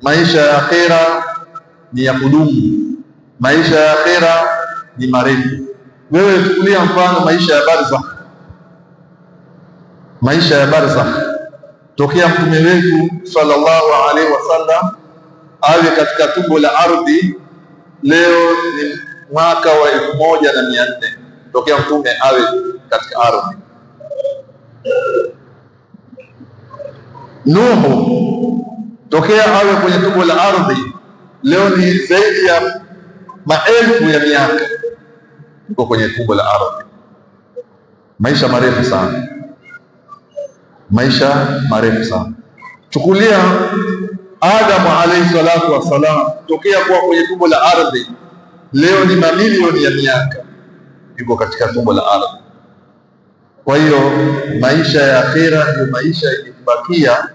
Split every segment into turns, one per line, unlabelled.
maisha ya akhera ni ya kudumu, maisha ya akhera ni marefu. Wewe chukulia mfano maisha ya barzakh, maisha ya barzakh tokea mtume wetu sallallahu alaihi wasallam awe katika tumbo la ardhi, leo ni mwaka wa 1400 tokea mtume awe katika ardhi. Nuhu tokea awe kwenye tumbo la ardhi, leo ni zaidi ya maelfu ya miaka yuko kwenye tumbo la ardhi. Maisha marefu sana, maisha marefu sana. Chukulia Adamu alayhi salatu wassalam tokea kuwa kwenye tumbo la ardhi, leo ni mamilioni ya miaka yuko katika tumbo la ardhi. Kwa hiyo maisha ya akhera ndio maisha yaliyobakia,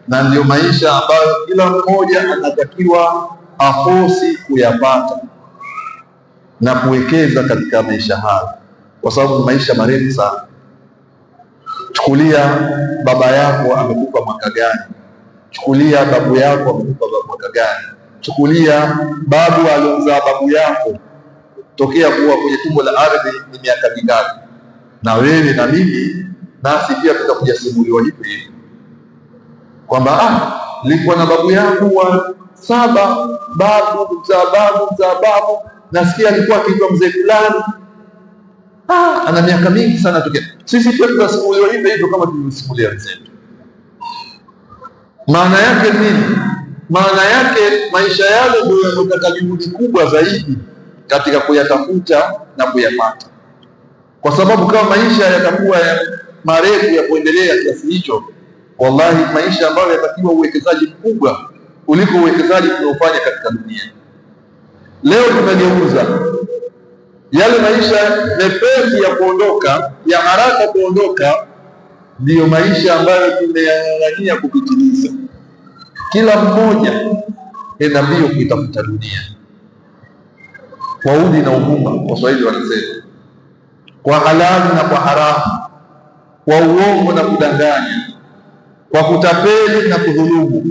na ndio maisha ambayo kila mmoja anatakiwa afosi kuyapata na kuwekeza katika maisha haya, kwa sababu maisha marefu sana. Chukulia baba yako amekufa mwaka gani? Chukulia babu yako amekufa mwaka gani? Chukulia babu aliomzaa babu yako tokea kuwa kwenye tumbo la ardhi ni miaka mingapi? Na wewe na mimi nasi pia tutakuja simuliwa hivi kwamba nilikuwa na babu yangu wa 7, babu mzaa babu, nasikia alikuwa akiitwa mzee fulani, ana miaka mingi sana tokea. Sisi pia tutasimuliwa hivyo kama tulivyosimulia wenzetu. Maana yake nini? Maana yake maisha yale ndio yanataka juhudi kubwa zaidi katika kuyatafuta na kuyapata, kwa sababu kama maisha yatakuwa marefu ya kuendelea kiasi hicho, wallahi maisha ambayo yatakiwa uwekezaji mkubwa kuliko uwekezaji tunaofanya katika dunia. Leo tumegeuza yale maisha mepesi ya kuondoka, ya haraka kuondoka, ndiyo maisha ambayo tumeyang'ang'ania kupitiliza. Kila mmoja enda mbio kuitafuta dunia, kwa udi na uvuma, Waswahili wanasema, kwa halali na kwa haramu, kwa uongo na kudanganya, kwa kutapeli na kudhulumu,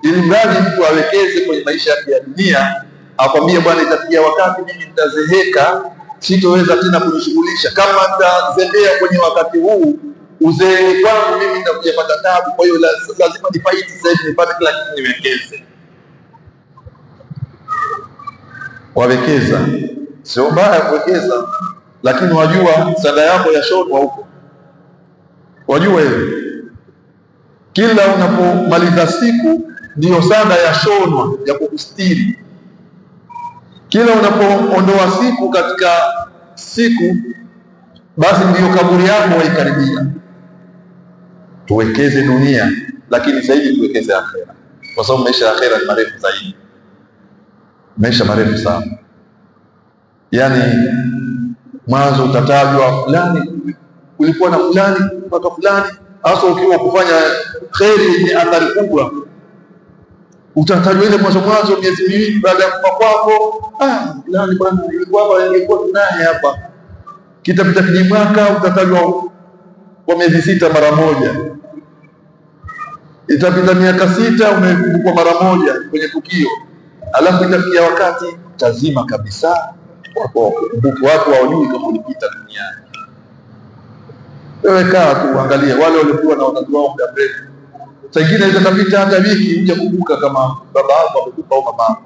ili mradi mtu awekeze kwenye maisha ya dunia. Akwambie, bwana, itafikia wakati mimi nitazeheka, sitoweza tena kujishughulisha. Kama nitazembea kwenye wakati huu, uzeeni kwangu mimi nitakuja pata taabu. Kwa hiyo lazima nifaiti sasa hivi, nipate kila kitu niwekeze. Wawekeza, sio mbaya kuwekeza, lakini wajua sanda yako yashonwa huko. Wajua hiyo, kila unapomaliza siku ndiyo sanda yashonwa ya kukustiri. Kila unapoondoa siku katika siku, basi ndiyo kaburi yako waikaribia. Tuwekeze dunia, lakini zaidi tuwekeze akhera, kwa sababu maisha ya akhera ni marefu zaidi, maisha marefu sana. Yani mwanzo utatajwa fulani, kulikuwa na fulani mpaka fulani, hasa ukiwa kufanya kheri yenye athari kubwa, utatajwa ile mwanzo miezi miwili baada ya kufa kwako. Fulani bwana ilikuwa tunaye hapa. Kitapita kijimwaka, utatajwa kwa miezi 6 mara moja. Itapita miaka 6 umekumbukwa mara moja kwenye tukio, alafu itafikia wakati tazima kabisa, watu hawajui kama ulipita duniani. Wewe kaa tu angalia wale waliokuwa na watoto wao muda mrefu, saa ingine itapita hata wiki uje kukumbuka kama baba yako amekufa au mama yako.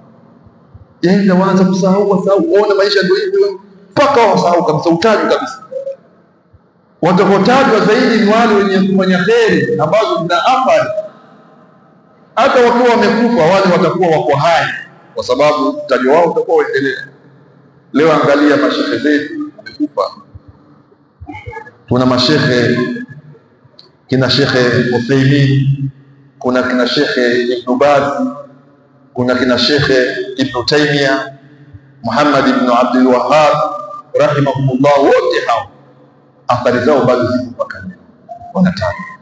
Yeye waanza kusahau, uone maisha ndio hivyo mpaka wasahau kabisa, utajwa kabisa. Watakotajwa zaidi ni wale wenye kufanya kheri ambazo zina athari. Hata wakiwa wamekufa, wale watakuwa wako hai, kwa sababu utajwa wao utakuwa uendelea. Leo angalia mashehe zetu wamekufa. Kuna mashehe kina Shekhe Uthaymeen, kuna kina Shekhe Ibn Baz, kuna kina Shekhe Ibn Taymiyyah, Muhammad ibn Abdul Wahhab rahimahumullah. Wote hao athari zao bado ziko mpaka leo, wanataja.